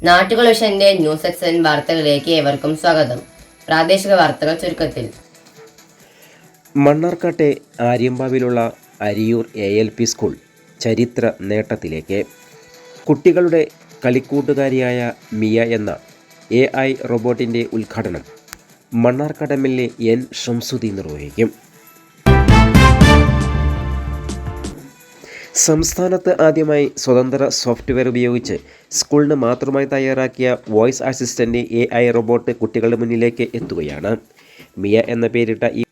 നാട്ടുകളോഷന്റെ news section വാർത്തകളിലേക്ക് ഏവർക്കും സ്വാഗതം. പ്രാദേശിക വാർത്തകൾ ചുരുക്കത്തിൽ. മണ്ണാർക്കാട്ടെ ആര്യമ്പാവിലുള്ള അരിയൂർ ALP സ്കൂൾ ചരിത്ര നേട്ടത്തിലേക്ക്. കുട്ടികളുടെ കളിക്കൂട്ടുകാരിയായ മിയ എന്ന AI റോബോട്ടിൻ്റെ ഉദ്ഘാടനം മണ്ണാർക്കാട് MLA N ഷംസുദ്ദീൻ നിർവഹിക്കും. സംസ്ഥാനത്ത് ആദ്യമായി സ്വതന്ത്ര സോഫ്റ്റ്വെയർ ഉപയോഗിച്ച് സ്കൂളിന് മാത്രമായി തയ്യാറാക്കിയ വോയിസ് അസിസ്റ്റൻ്റ് AI റോബോട്ട് കുട്ടികളുടെ മുന്നിലേക്ക് എത്തുകയാണ്. മിയ എന്ന പേരിട്ട ഈ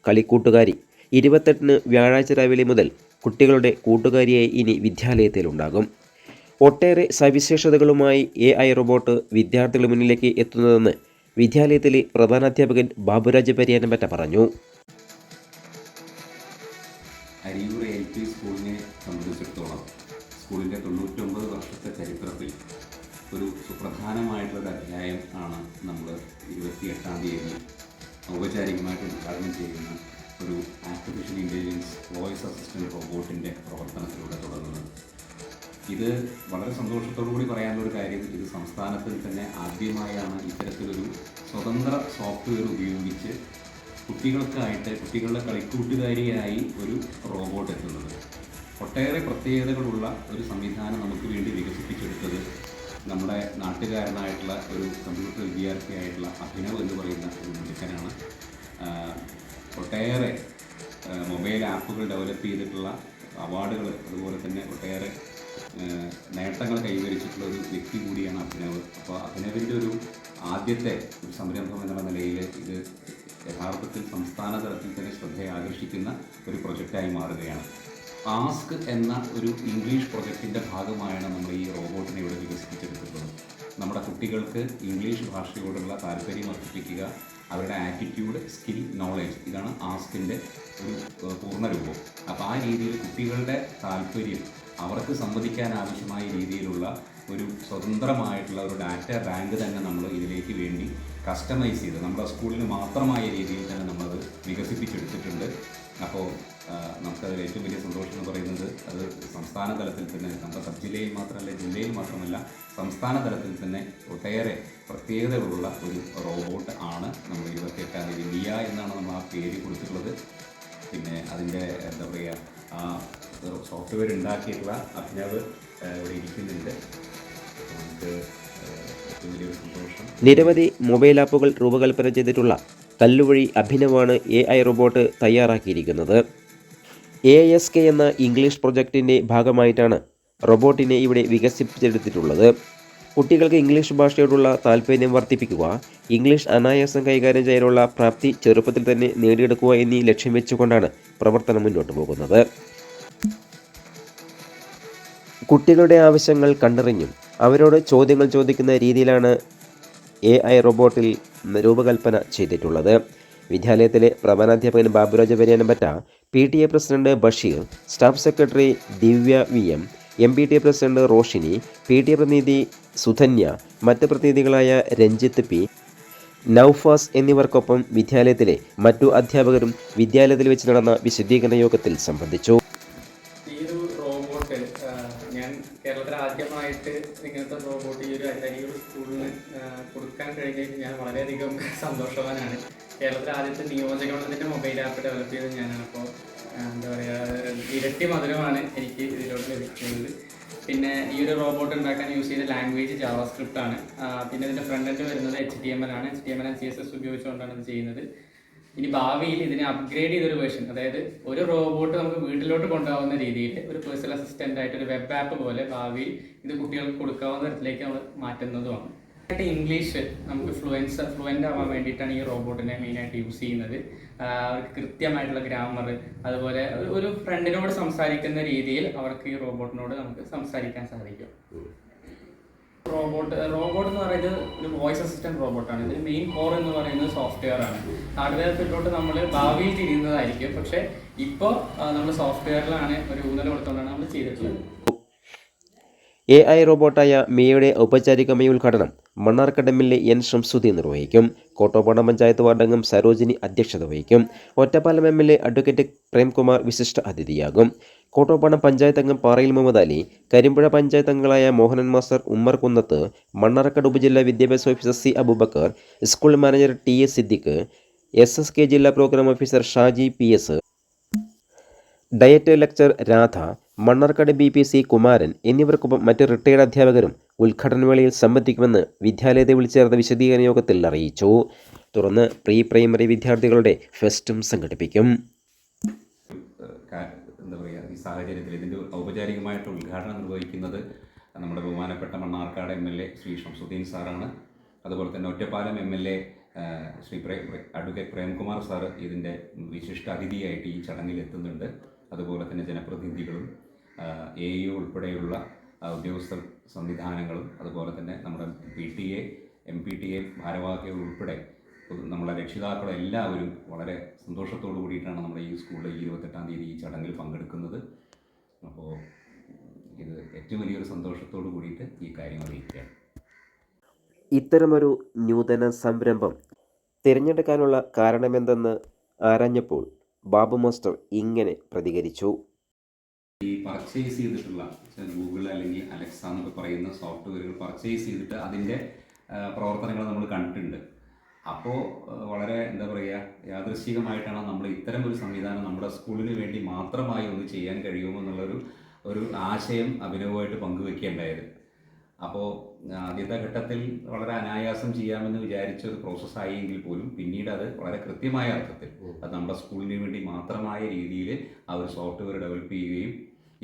കളിക്കൂട്ടുകാരി 28 വ്യാഴാഴ്ച രാവിലെ മുതൽ കുട്ടികളുടെ കൂട്ടുകാരിയായി ഇനി വിദ്യാലയത്തിലുണ്ടാകും. ഒട്ടേറെ സവിശേഷതകളുമായി AI റോബോട്ട് വിദ്യാർത്ഥികളുടെ മുന്നിലേക്ക് എത്തുന്നതെന്ന് വിദ്യാലയത്തിലെ പ്രധാനാധ്യാപകൻ ബാബുരാജ് പരിയാനംപറ്റ പറഞ്ഞു. അരിയൂർ ALP സ്കൂളിനെ സംബന്ധിച്ചിടത്തോളം സ്കൂളിൻ്റെ 99 വർഷത്തെ ചരിത്രത്തിൽ ഒരു സുപ്രധാനമായിട്ടുള്ളൊരു അധ്യായം ആണ് നമ്മൾ 28-ാം തീയതി ഔപചാരികമായിട്ട് ഉദ്ഘാടനം ചെയ്യുന്ന ഒരു ആർട്ടിഫിഷ്യൽ ഇൻ്റലിജൻസ് വോയിസ് അസിസ്റ്റൻറ്റ് റോബോട്ടിൻ്റെ പ്രവർത്തനത്തിലൂടെ തുടങ്ങുന്നത്. ഇത് വളരെ സന്തോഷത്തോടു കൂടി പറയാനുള്ളൊരു കാര്യം, ഇത് സംസ്ഥാനത്തിൽ തന്നെ ആദ്യമായാണ് ഇത്തരത്തിലൊരു സ്വതന്ത്ര സോഫ്റ്റ്വെയർ ഉപയോഗിച്ച് കുട്ടികളുടെ കളിക്കൂട്ടുകാരിയായി ഒരു റോബോട്ട് എത്തുന്നത്. ഒട്ടേറെ പ്രത്യേകതകളുള്ള ഒരു സംവിധാനം നമുക്ക് വേണ്ടി വികസിപ്പിച്ചെടുത്തത് നമ്മുടെ നാട്ടുകാരനായിട്ടുള്ള ഒരു കമ്പ്യൂട്ടർ വിദ്യാർത്ഥിയായിട്ടുള്ള അഭിനവ് എന്ന് പറയുന്ന ഒരു മിടുക്കനാണ്. ഒട്ടേറെ മൊബൈൽ ആപ്പുകൾ ഡെവലപ്പ് ചെയ്തിട്ടുള്ള അവാർഡുകൾ, അതുപോലെ തന്നെ ഒട്ടേറെ നേട്ടങ്ങൾ കൈവരിച്ചിട്ടുള്ള ഒരു വ്യക്തി കൂടിയാണ് അഭിനവ്. അപ്പോൾ അഭിനവിൻ്റെ ഒരു ആദ്യത്തെ ഒരു സംരംഭം എന്നുള്ള നിലയിൽ ഇത് യഥാർത്ഥത്തിൽ സംസ്ഥാന തലത്തിൽ തന്നെ ശ്രദ്ധയെ ആകർഷിക്കുന്ന ഒരു പ്രൊജക്റ്റായി മാറുകയാണ്. ആസ്ക് എന്ന ഒരു ഇംഗ്ലീഷ് പ്രൊജക്റ്റിൻ്റെ ഭാഗമായാണ് നമ്മൾ ഈ റോബോട്ടിനെ ഇവിടെ വികസിപ്പിച്ചെടുത്തിട്ടുള്ളത്. നമ്മുടെ കുട്ടികൾക്ക് ഇംഗ്ലീഷ് ഭാഷയോടുള്ള താല്പര്യം വർദ്ധിപ്പിക്കുക, അവരുടെ ആറ്റിറ്റ്യൂഡ്, സ്കിൽ, നോളേജ്, ഇതാണ് ആസ്കിൻ്റെ ഒരു പൂർണ്ണരൂപം. അപ്പോൾ ആ രീതിയിൽ കുട്ടികളുടെ താല്പര്യം അവർക്ക് സംവദിക്കാൻ ആവശ്യമായ രീതിയിലുള്ള ഒരു സ്വതന്ത്രമായിട്ടുള്ള ഒരു ഡാറ്റ ബാങ്ക് തന്നെ നമ്മൾ ഇതിലേക്ക് വേണ്ടി കസ്റ്റമൈസ് ചെയ്ത് നമ്മുടെ സ്കൂളിന് മാത്രമായ രീതിയിൽ തന്നെ നമ്മളത് വികസിപ്പിച്ചെടുത്തിട്ടുണ്ട്. അപ്പോൾ നമുക്കതിൽ ഏറ്റവും വലിയ സന്തോഷം എന്ന് പറയുന്നത് അത് സംസ്ഥാന തലത്തിൽ തന്നെ, നമ്മുടെ സബ് ജില്ലയിൽ മാത്രമല്ല, ജില്ലയിൽ മാത്രമല്ല, സംസ്ഥാന തലത്തിൽ തന്നെ ഒട്ടേറെ പ്രത്യേകതകളുള്ള ഒരു റോബോട്ട് ആണ് നമ്മൾ 28-ാം തീയതി മിയ എന്നാണ് നമ്മൾ ആ പേര് കൊടുത്തിട്ടുള്ളത്. പിന്നെ അതിൻ്റെ എന്താ പറയുക, ആ സോഫ്റ്റ്വെയർ ഉണ്ടാക്കിയിട്ടുള്ള അഭിനവ് ഇവിടെ ഇരിക്കുന്നുണ്ട്. നമുക്ക് ഏറ്റവും വലിയൊരു സന്തോഷം. നിരവധി മൊബൈൽ ആപ്പുകൾ രൂപകൽപ്പന ചെയ്തിട്ടുള്ള കല്ലുവഴി അഭിനവാണ് AI റോബോട്ട് തയ്യാറാക്കിയിരിക്കുന്നത്. ASK എന്ന ഇംഗ്ലീഷ് പ്രൊജക്റ്റിൻ്റെ ഭാഗമായിട്ടാണ് റോബോട്ടിനെ ഇവിടെ വികസിപ്പിച്ചെടുത്തിട്ടുള്ളത്. കുട്ടികൾക്ക് ഇംഗ്ലീഷ് ഭാഷയോടുള്ള താല്പര്യം വർദ്ധിപ്പിക്കുക, ഇംഗ്ലീഷ് അനായാസം കൈകാര്യം ചെയ്യാനുള്ള പ്രാപ്തി ചെറുപ്പത്തിൽ തന്നെ നേടിയെടുക്കുക എന്നീ ലക്ഷ്യം വെച്ചുകൊണ്ടാണ് പ്രവർത്തനം മുന്നോട്ട് പോകുന്നത്. കുട്ടികളുടെ ആവശ്യങ്ങൾ കണ്ടറിഞ്ഞും അവരോട് ചോദ്യങ്ങൾ ചോദിക്കുന്ന രീതിയിലാണ് AI റോബോട്ടിൽ രൂപകൽപ്പന ചെയ്തിട്ടുള്ളത്. വിദ്യാലയത്തിലെ പ്രധാനാധ്യാപകൻ Baburaj Pariyanampatta, PTA president Basheer, staff secretary Divya VM, MPTA president Roshini, PTA പ്രതിനിധി സുധന്യ, മറ്റ് പ്രതിനിധികളായ രഞ്ജിത്ത് P, നൌഫാസ് എന്നിവർക്കൊപ്പം വിദ്യാലയത്തിലെ മറ്റു അധ്യാപകരും വിദ്യാലയത്തിൽ വെച്ച് നടന്ന വിശദീകരണ യോഗത്തിൽ സംബന്ധിച്ചു. ഞാൻ കേരളത്തിൽ ആദ്യമായിട്ട് ഇങ്ങനത്തെ റോബോട്ട് ഈ ഒരു അരിയൂർ സ്കൂളിന് കൊടുക്കാൻ കഴിഞ്ഞതിൽ ഞാൻ വളരെയധികം സന്തോഷവാനാണ്. കേരളത്തിലെ ആദ്യത്തെ നിയോജകമണ്ഡലത്തിൻ്റെ മൊബൈൽ ആപ്പ് ഡെവലപ്പ് ചെയ്തത് ഞാനാണ്. അപ്പോൾ എന്താ പറയുക, ഇരട്ടി മധുരമാണ് എനിക്ക് ഇതിലോട്ട് ലഭിക്കുന്നത്. പിന്നെ ഈ ഒരു റോബോട്ട് ഉണ്ടാക്കാൻ യൂസ് ചെയ്ത ലാംഗ്വേജ് ജാവാസ്ക്രിപ്റ്റ് ആണ്. പിന്നെ ഇതിൻ്റെ ഫ്രണ്ട് എൻഡ് വരുന്നത് HTML ആണ്. HTML ആൻഡ് CSS ഉപയോഗിച്ചുകൊണ്ടാണ് ഇത് ചെയ്യുന്നത്. ഇനി ഭാവിയിൽ ഇതിനെ അപ്ഗ്രേഡ് ചെയ്തൊരു വേർഷൻ, അതായത് ഒരു റോബോട്ട് നമുക്ക് വീട്ടിലോട്ട് കൊണ്ടുപോകുന്ന രീതിയിൽ ഒരു പേഴ്സണൽ അസിസ്റ്റൻ്റ് ആയിട്ട് ഒരു വെബ് ആപ്പ് പോലെ ഭാവിയിൽ ഇത് കുട്ടികൾക്ക് കൊടുക്കാവുന്ന തരത്തിലേക്ക് നമ്മൾ മാറ്റുന്നതുമാണ്. ഇംഗ്ലീഷ് നമുക്ക് ഫ്ലുവൻ്റ് ആവാൻ വേണ്ടിയിട്ടാണ് ഈ റോബോട്ടിനെ മെയിനായിട്ട് യൂസ് ചെയ്യുന്നത്. അവർക്ക് കൃത്യമായിട്ടുള്ള ഗ്രാമർ, അതുപോലെ ഒരു ഫ്രണ്ടിനോട് സംസാരിക്കുന്ന രീതിയിൽ അവർക്ക് ഈ റോബോട്ടിനോട് നമുക്ക് സംസാരിക്കാൻ സാധിക്കും. റോബോട്ട് എന്ന് പറയുന്നത് ഒരു വോയിസ് അസിസ്റ്റൻറ്റ് റോബോട്ടാണ്. ഇതിന് മെയിൻ കോർ എന്ന് പറയുന്നത് സോഫ്റ്റ്വെയർ ആണ്. ഹാർഡ്വെയർ ഫീൽഡിലോട്ട് നമ്മൾ ഭാവിയിൽ തിരിയുന്നതായിരിക്കും. പക്ഷേ ഇപ്പോൾ നമ്മൾ സോഫ്റ്റ്വെയറിലാണ് ഒരു ഊന്നൽ കൊടുത്തുകൊണ്ടാണ് നമ്മൾ ചെയ്തിട്ടുള്ളത്. AI റോബോട്ടായ മിയയുടെ ഔപചാരികമായ ഉദ്ഘാടനം മണ്ണാർക്കാട് MLA N ഷംസുദ്ദീൻ നിർവഹിക്കും. കോട്ടോപ്പാടം പഞ്ചായത്ത് വാർഡംഗം സരോജിനി അധ്യക്ഷത വഹിക്കും. ഒറ്റപ്പാലം MLA അഡ്വക്കേറ്റ് പ്രേംകുമാർ വിശിഷ്ട അതിഥിയാകും. കോട്ടോപ്പാടം പഞ്ചായത്ത് അംഗം പാറയിൽ മുഹമ്മദ് അലി, കരിമ്പുഴ പഞ്ചായത്ത് അംഗങ്ങളായ മോഹനൻ മാസ്റ്റർ, ഉമ്മർ കുന്നത്ത്, മണ്ണാർക്കാട് ഉപജില്ലാ വിദ്യാഭ്യാസ officer C Aboobacker, school manager TS Siddique, SSK ജില്ലാ programme officer Shaji PS, DIET lecture Radha, Mannarkkad BPC Kumaran എന്നിവർക്കൊപ്പം മറ്റ് റിട്ടയർഡ് അധ്യാപകരും ഉദ്ഘാടന വേളയിൽ സംബന്ധിക്കുമെന്ന് വിദ്യാലയത്തെ വിളിച്ചേർന്ന വിശദീകരണ യോഗത്തിൽ അറിയിച്ചു. തുടർന്ന് പ്രീ പ്രൈമറി വിദ്യാർത്ഥികളുടെ ഫെസ്റ്റും സംഘടിപ്പിക്കും. എന്താ പറയുക, ഈ സാഹചര്യത്തിൽ ഇതിൻ്റെ ഔപചാരികമായിട്ട് ഉദ്ഘാടനം നിർവഹിക്കുന്നത് നമ്മുടെ ബഹുമാനപ്പെട്ട മണ്ണാർക്കാട് MLA ശ്രീ ഷംസുദ്ദീൻ സാറാണ്. അതുപോലെ തന്നെ Ottapalam MLA Shri advocate Premkumar sir ഇതിൻ്റെ വിശിഷ്ട അതിഥിയായിട്ട് ഈ ചടങ്ങിൽ എത്തുന്നുണ്ട്. അതുപോലെ തന്നെ ജനപ്രതിനിധികളും AU ഉൾപ്പെടെയുള്ള ഉദ്യോഗസ്ഥ സംവിധാനങ്ങളും അതുപോലെ തന്നെ നമ്മുടെ PTA MPTA ഭാരവാഹികൾ ഉൾപ്പെടെ നമ്മളെ രക്ഷിതാക്കളും എല്ലാവരും വളരെ സന്തോഷത്തോടു കൂടിയിട്ടാണ് നമ്മുടെ ഈ സ്കൂളിൽ 28-ാം തീയതി ഈ ചടങ്ങിൽ പങ്കെടുക്കുന്നത്. അപ്പോൾ ഇത് ഏറ്റവും വലിയൊരു സന്തോഷത്തോടു കൂടിയിട്ട് ഈ കാര്യം അറിയിക്കുകയാണ്. ഇത്തരമൊരു നൂതന സംരംഭം തിരഞ്ഞെടുക്കാനുള്ള കാരണമെന്തെന്ന് ആരാഞ്ഞപ്പോൾ ബാബു മാസ്റ്റർ ഇങ്ങനെ പ്രതികരിച്ചു. ഈ പർച്ചേസ് ചെയ്തിട്ടുള്ള ഗൂഗിൾ അല്ലെങ്കിൽ അലക്സ എന്നൊക്കെ പറയുന്ന സോഫ്റ്റ്വെയറുകൾ പർച്ചേസ് ചെയ്തിട്ട് അതിൻ്റെ പ്രവർത്തനങ്ങൾ നമ്മൾ കണ്ടിട്ടുണ്ട്. അപ്പോൾ വളരെ എന്താ പറയുക, യാദൃശ്ചികമായിട്ടാണ് നമ്മൾ ഇത്തരം ഒരു സംവിധാനം നമ്മുടെ സ്കൂളിന് വേണ്ടി മാത്രമായി ഒന്ന് ചെയ്യാൻ കഴിയുമെന്നുള്ളൊരു ആശയം അഭിനവമായിട്ട് പങ്കുവെക്കേണ്ടായത്. അപ്പോൾ ആദ്യത്തെ ഘട്ടത്തിൽ വളരെ അനായാസം ചെയ്യാമെന്ന് വിചാരിച്ച ഒരു പ്രോസസ്സായി എങ്കിൽ പോലും പിന്നീട് അത് വളരെ കൃത്യമായ അർത്ഥത്തിൽ അത് നമ്മുടെ സ്കൂളിന് വേണ്ടി മാത്രമായ രീതിയിൽ ആ ഒരു സോഫ്റ്റ്വെയർ ഡെവലപ്പ് ചെയ്യുകയും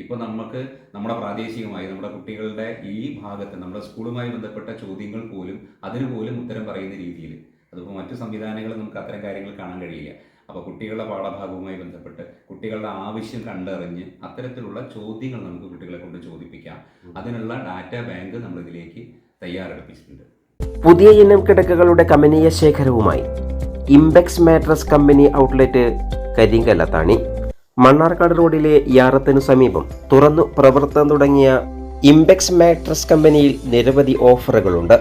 ഇപ്പോൾ നമുക്ക് നമ്മുടെ പ്രാദേശികമായി നമ്മുടെ കുട്ടികളുടെ ഈ ഭാഗത്ത് നമ്മുടെ സ്കൂളുമായി ബന്ധപ്പെട്ട ചോദ്യങ്ങൾ പോലും അതിന് പോലും ഉത്തരം പറയുന്ന രീതിയിൽ, അതിപ്പോൾ മറ്റു സംവിധാനങ്ങളിൽ നമുക്ക് അത്തരം കാര്യങ്ങൾ കാണാൻ കഴിയില്ല. അപ്പോൾ കുട്ടികളുടെ പാഠഭാഗവുമായി ബന്ധപ്പെട്ട് കുട്ടികളുടെ ആവശ്യം കണ്ടറിഞ്ഞ് അത്തരത്തിലുള്ള ചോദ്യങ്ങൾ നമുക്ക് കുട്ടികളെ കൊണ്ട് ചോദിപ്പിക്കാം. അതിനുള്ള ഡാറ്റാ ബാങ്ക് നമ്മളിതിലേക്ക് തയ്യാറെടുപ്പിച്ചിട്ടുണ്ട്. പുതിയ ഇനം കിടക്കകളുടെ കമനീയ ശേഖരവുമായി Imbex mattress company outlet Karinkallathani. Mannarkkad റോഡിലെ യാറത്തിനു സമീപം തുറന്നു പ്രവർത്തനം തുടങ്ങിയ ഇംബെക്സ് മാട്രസ് കമ്പനിയിൽ നിരവധി ഓഫറുകളുണ്ട്.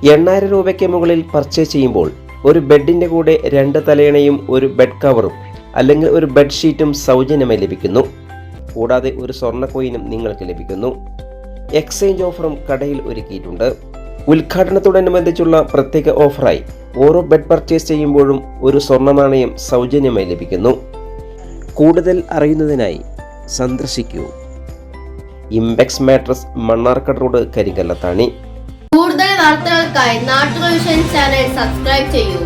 8000 രൂപയ്ക്ക് മുകളിൽ പർച്ചേസ് ചെയ്യുമ്പോൾ ഒരു ബെഡിൻ്റെ കൂടെ 2 തലയണയും ഒരു ബെഡ് കവറും അല്ലെങ്കിൽ ഒരു ബെഡ്ഷീറ്റും സൗജന്യമായി ലഭിക്കുന്നു. കൂടാതെ ഒരു സ്വർണ്ണ കോയിനും നിങ്ങൾക്ക് ലഭിക്കുന്നു. എക്സ്ചേഞ്ച് ഓഫറും കടയിൽ ഒരുക്കിയിട്ടുണ്ട്. ഉദ്ഘാടനത്തോടനുബന്ധിച്ചുള്ള പ്രത്യേക ഓഫറായി ഓരോ ബെഡ് പർച്ചേസ് ചെയ്യുമ്പോഴും ഒരു സ്വർണ്ണ നാണയം സൗജന്യമായി ലഭിക്കുന്നു. കൂടുതൽ അറിയുന്നതിനായി സന്ദർശിക്കൂ ഇംബെക്സ് മാട്രസ്, മണ്ണാർക്കാട് റോഡ്, കരിങ്കല്ലത്താണി. കൂടുതൽ വാർത്തകൾക്കായി നാട്ടുവിഷൻ ചാനൽ സബ്സ്ക്രൈബ് ചെയ്യൂ.